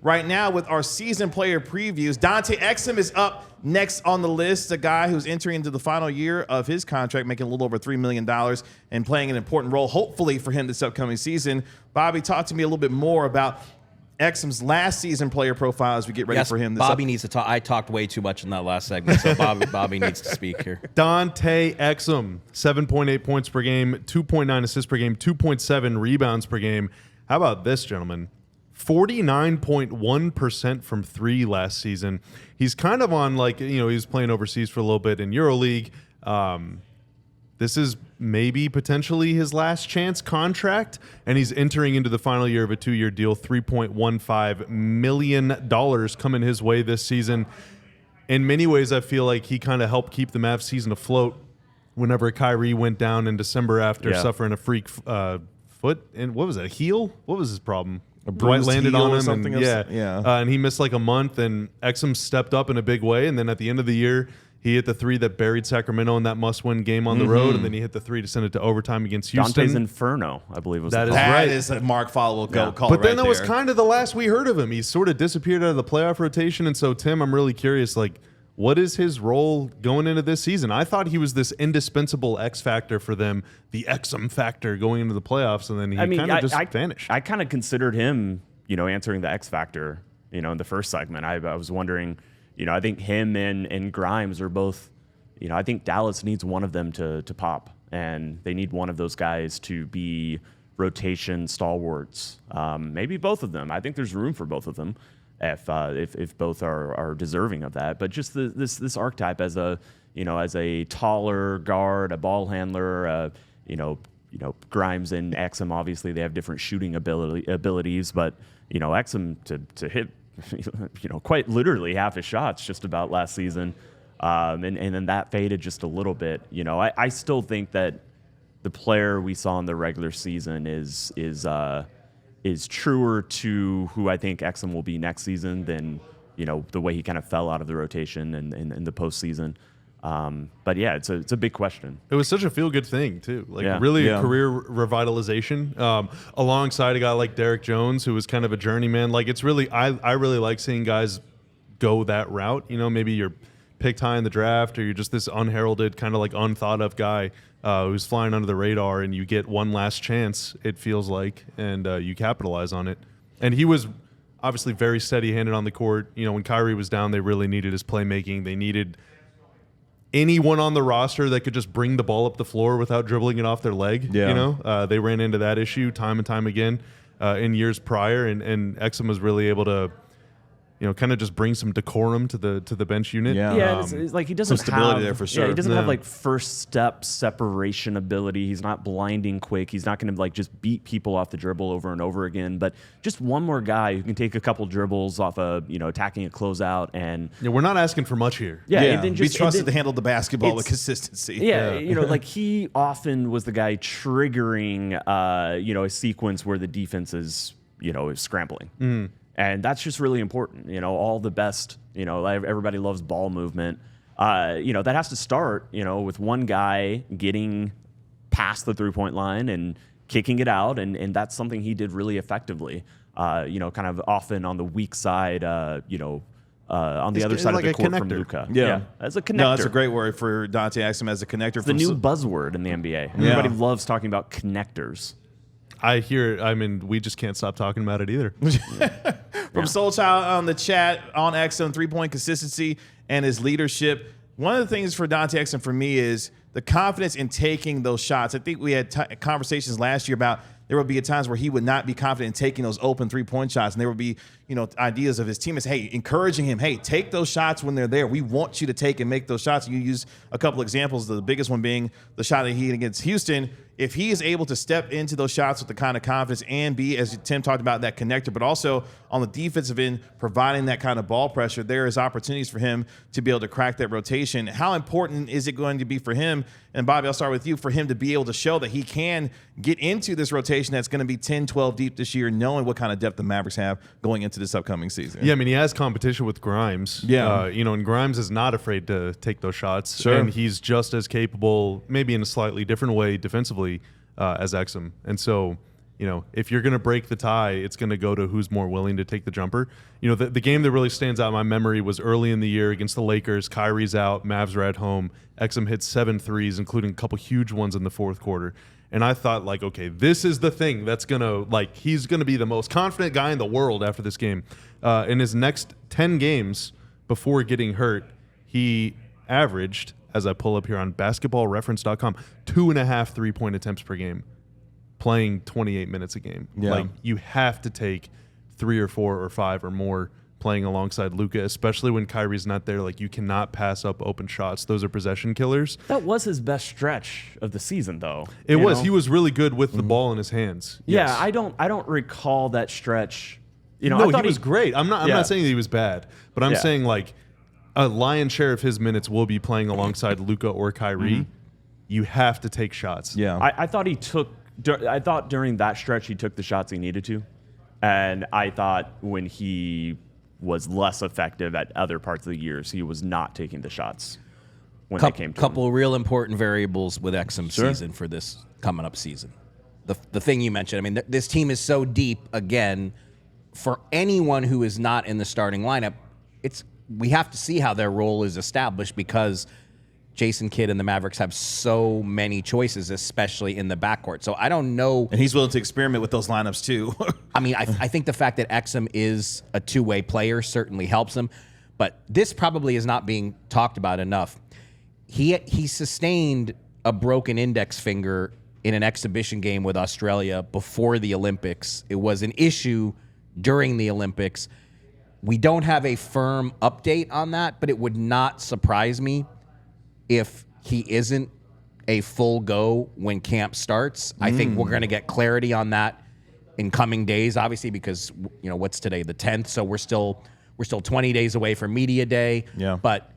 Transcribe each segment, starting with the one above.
right now with our season player previews. Dante Exum is up next on the list, a guy who's entering into the final year of his contract, making a little over $3 million and playing an important role, hopefully, for him this upcoming season. Bobby, talk to me a little bit more about Exum's last season player profile as we get ready for him. Bobby needs to talk. I talked way too much in that last segment, so Bobby needs to speak here. Dante Exum, 7.8 points per game, 2.9 assists per game, 2.7 rebounds per game. How about this, gentlemen? 49.1% from three last season. He's kind of on he was playing overseas for a little bit in EuroLeague. This is maybe potentially his last chance contract, and he's entering into the final year of a 2-year deal. $3.15 million coming his way this season. In many ways, I feel like he kind of helped keep the Mavs season afloat whenever Kyrie went down in December after suffering a freak foot. And what was it, a heel? What was his problem? Dwight landed on him, something and he missed like a month, and Exum stepped up in a big way, and then at the end of the year, he hit the three that buried Sacramento in that must-win game on the road, and then he hit the three to send it to overtime against Houston. Dante's Inferno, I believe was that is a Mark Followill call. But then that was kind of the last we heard of him. He sort of disappeared out of the playoff rotation, and so, Tim, I'm really curious, what is his role going into this season? I thought he was this indispensable X factor for them, the Exum factor going into the playoffs, and then he kind of just vanished. I kind of considered him, answering the X factor, in the first segment. I was wondering, I think him and Grimes are both, I think Dallas needs one of them to pop, and they need one of those guys to be rotation stalwarts. Maybe both of them. I think there's room for both of them. If both are deserving of that, but just this archetype as a taller guard, a ball handler, Grimes and Exum, obviously they have different shooting abilities, but Exum to hit quite literally half his shots just about last season, and then that faded just a little bit. I still think that the player we saw in the regular season is truer to who I think Exum will be next season than the way he kind of fell out of the rotation in the postseason. But yeah, it's a big question. It was such a feel-good thing too, really a career revitalization. Alongside a guy like Derek Jones, who was kind of a journeyman. It's really I really like seeing guys go that route. Maybe you're picked high in the draft, or you're just this unheralded kind of unthought of guy who's flying under the radar, and you get one last chance, it feels like, and you capitalize on it. And he was obviously very steady-handed on the court. When Kyrie was down, they really needed his playmaking. They needed anyone on the roster that could just bring the ball up the floor without dribbling it off their leg. They ran into that issue time and time again in years prior, and Exum was really able to kind of just bring some decorum to the bench unit. It's like he doesn't some stability have there for sure. Yeah, he doesn't have first step separation ability. He's not blinding quick. He's not going to just beat people off the dribble over and over again. But just one more guy who can take a couple dribbles off attacking a closeout, and we're not asking for much here. And then be trusted to handle the basketball with consistency. He often was the guy triggering a sequence where the defense is scrambling. And that's just really important. All the best, everybody loves ball movement. That has to start, with one guy getting past the three-point line and kicking it out. And that's something he did really effectively, kind of often on the weak side, on the other side of the court from Luka. Yeah. As a connector. No, that's a great word for Dante Exum as a connector. It's the new buzzword in the NBA. Everybody loves talking about connectors. I hear it. I mean, we just can't stop talking about it either. From Soul Child on the chat, on Exum, 3-point consistency and his leadership. One of the things for Dante Exum for me is the confidence in taking those shots. I think we had conversations last year about there would be times where he would not be confident in taking those open 3-point shots. And there would be, ideas of his teammates, hey, encouraging him, hey, take those shots when they're there. We want you to take and make those shots. You use a couple examples, the biggest one being the shot that he had against Houston. If he is able to step into those shots with the kind of confidence and be, as Tim talked about, that connector, but also on the defensive end, providing that kind of ball pressure, there is opportunities for him to be able to crack that rotation. How important is it going to be for him, and Bobby, I'll start with you, for him to be able to show that he can get into this rotation that's going to be 10, 12 deep this year, knowing what kind of depth the Mavericks have going into this upcoming season? Yeah, I mean, he has competition with Grimes. Yeah. And Grimes is not afraid to take those shots. Sure. And he's just as capable, maybe in a slightly different way defensively, as Exum. And so if you're going to break the tie, it's going to go to who's more willing to take the jumper. The game that really stands out in my memory was early in the year against the Lakers. Kyrie's out, Mavs are at home. Exum hit 7 threes, including a couple huge ones in the fourth quarter. And I thought, okay, this is the thing that's going to, he's going to be the most confident guy in the world after this game. In his next 10 games before getting hurt, he averaged, as I pull up here on basketballreference.com, 2.5 3-point attempts per game, playing 28 minutes a game. Yeah. You have to take 3 or 4 or 5 or more playing alongside Luka, especially when Kyrie's not there. You cannot pass up open shots. Those are possession killers. That was his best stretch of the season, though. It was. He was really good with the ball in his hands. Yeah, Yes. I don't recall that stretch. No, I thought he was great. I'm not saying that he was bad, but I'm saying a lion's share of his minutes will be playing alongside Luka or Kyrie. You have to take shots. Yeah. I thought I thought during that stretch he took the shots he needed to, and I thought when he was less effective at other parts of the years, he was not taking the shots when they came to couple real important variables with Exum's season for this coming up season. The thing you mentioned, I mean, this team is so deep. Again, for anyone who is not in the starting lineup, we have to see how their role is established because Jason Kidd and the Mavericks have so many choices, especially in the backcourt. So I don't know. And he's willing to experiment with those lineups too. I mean, I think the fact that Exum is a two-way player certainly helps him, but this probably is not being talked about enough. He sustained a broken index finger in an exhibition game with Australia before the Olympics. It was an issue during the Olympics. We don't have a firm update on that, but it would not surprise me if he isn't a full go when camp starts. I think we're going to get clarity on that in coming days, obviously, because what's today, the 10th, so we're still 20 days away from media day. Yeah. But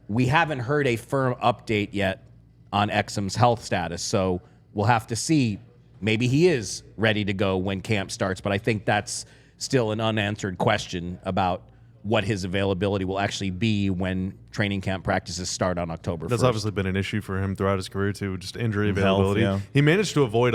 we haven't heard a firm update yet on Exum's health status, so we'll have to see. Maybe he is ready to go when camp starts, but I think that's still an unanswered question about what his availability will actually be when training camp practices start on October 1st. That's obviously been an issue for him throughout his career too, just injury availability. Health, yeah. He managed to avoid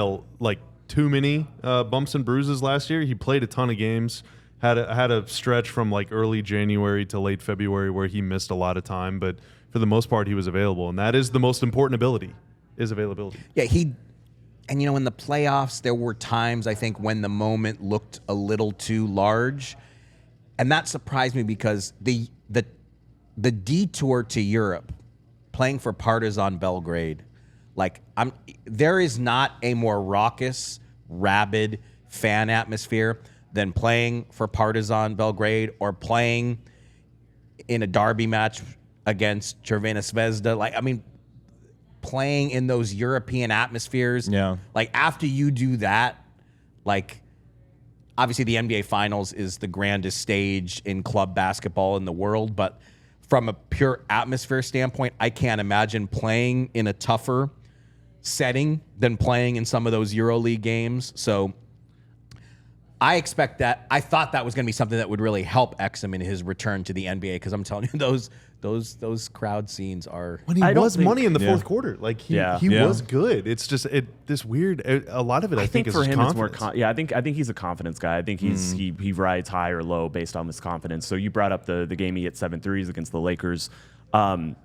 too many bumps and bruises last year. He played a ton of games. Had a stretch from early January to late February where he missed a lot of time, but for the most part he was available, and that is the most important ability, is availability. Yeah, and in the playoffs there were times I think when the moment looked a little too large. And that surprised me because the detour to Europe, playing for Partizan Belgrade, there is not a more raucous, rabid fan atmosphere than playing for Partizan Belgrade or playing in a derby match against Crvena Zvezda. Playing in those European atmospheres. Yeah. After you do that, obviously, the NBA Finals is the grandest stage in club basketball in the world, but from a pure atmosphere standpoint, I can't imagine playing in a tougher setting than playing in some of those EuroLeague games. So I expect that. I thought that was going to be something that would really help Exum in his return to the NBA because I'm telling you, those crowd scenes are. When he was money in the fourth quarter, he was good. It's just this weird. A lot of it, I think, is for him, it's more. confidence. I think he's a confidence guy. I think he rides high or low based on his confidence. So you brought up the game he hit 7 threes against the Lakers. That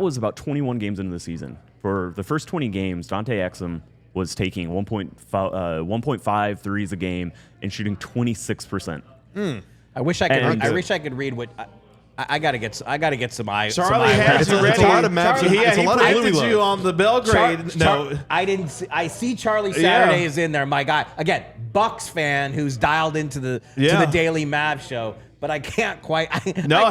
was about 21 games into the season. For the first 20 games, Dante Exum was taking 1.5 threes a game and shooting 26%. I wish I could read what. I gotta get some eyes. Charlie has you ready. It's a lot of maps. He predicted you on the Belgrade. I didn't see. I see Charlie Saturday is in there. My guy, again, Bucks fan who's dialed into the Daily Mavs show. But I can't quite.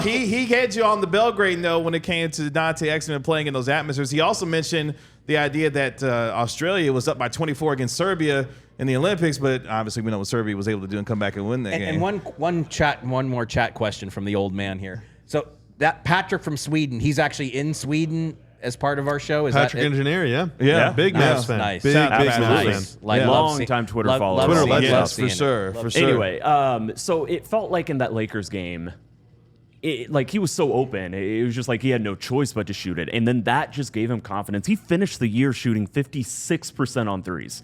He had you on the Belgrade though when it came to Dante Exum and playing in those atmospheres. He also mentioned the idea that Australia was up by 24 against Serbia in the Olympics, but obviously we know what Serbia was able to do and come back and win that game. And one more chat question from the old man here. So that Patrick from Sweden, he's actually in Sweden as part of our show. Is Patrick that Engineer, yeah, big nice. Mavs fan, Nice. big Nice. fan. Long time Twitter follower. Twitter legend. Yes, for sure. Anyway, so it felt like in that Lakers game, he was so open. It was just he had no choice but to shoot it, and then that just gave him confidence. He finished the year shooting 56% on threes.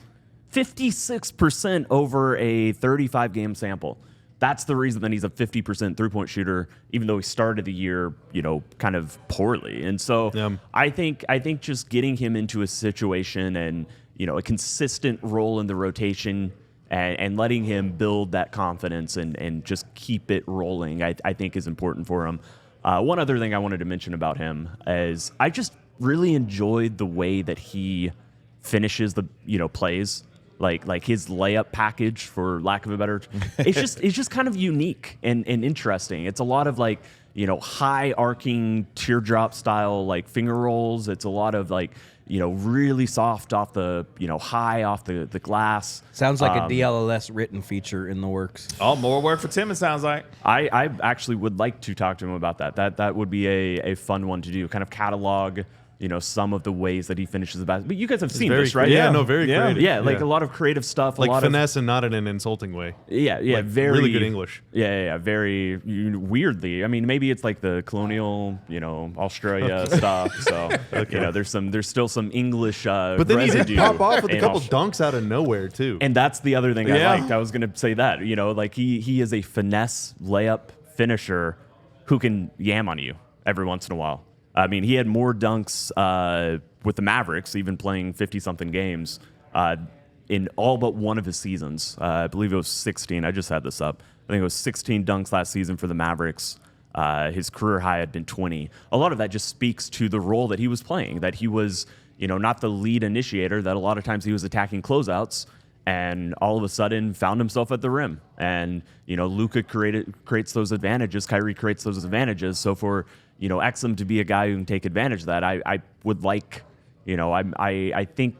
56% over a 35-game sample. That's the reason that he's a 50% three-point shooter, even though he started the year, kind of poorly. And so I think just getting him into a situation and, a consistent role in the rotation and letting him build that confidence and just keep it rolling, I think is important for him. One other thing I wanted to mention about him is I just really enjoyed the way that he finishes the, plays. Like his layup package, for lack of a better, it's just kind of unique and interesting. It's a lot of high arcing teardrop style finger rolls. It's a lot of really soft off the high off the glass. Sounds like a DLLS written feature in the works. Oh, more work for Tim. It sounds like. I actually would like to talk to him about that. That would be a fun one to do. Kind of catalog. Some of the ways that he finishes the basket. But you guys have seen this, right? Yeah, no, very creative. Yeah, a lot of creative stuff. Like finesse and not in an insulting way. Yeah, very really good English. Yeah, very weirdly. I mean, maybe it's like the colonial, Australia stuff. So there's still some English but then residue. He pop off with a couple dunks out of nowhere too. And that's the other thing I liked. I was gonna say that. He is a finesse layup finisher who can yam on you every once in a while. I mean, he had more dunks with the Mavericks, even playing 50-something games, in all but one of his seasons. I believe it was 16. I just had this up. I think it was 16 dunks last season for the Mavericks. His career high had been 20. A lot of that just speaks to the role that he was playing, that he was, not the lead initiator, that a lot of times he was attacking closeouts, and all of a sudden found himself at the rim. And, Luka creates those advantages. Kyrie creates those advantages. So for Exum to be a guy who can take advantage of that, I would like, I think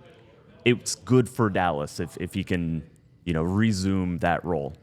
it's good for Dallas if he can, resume that role.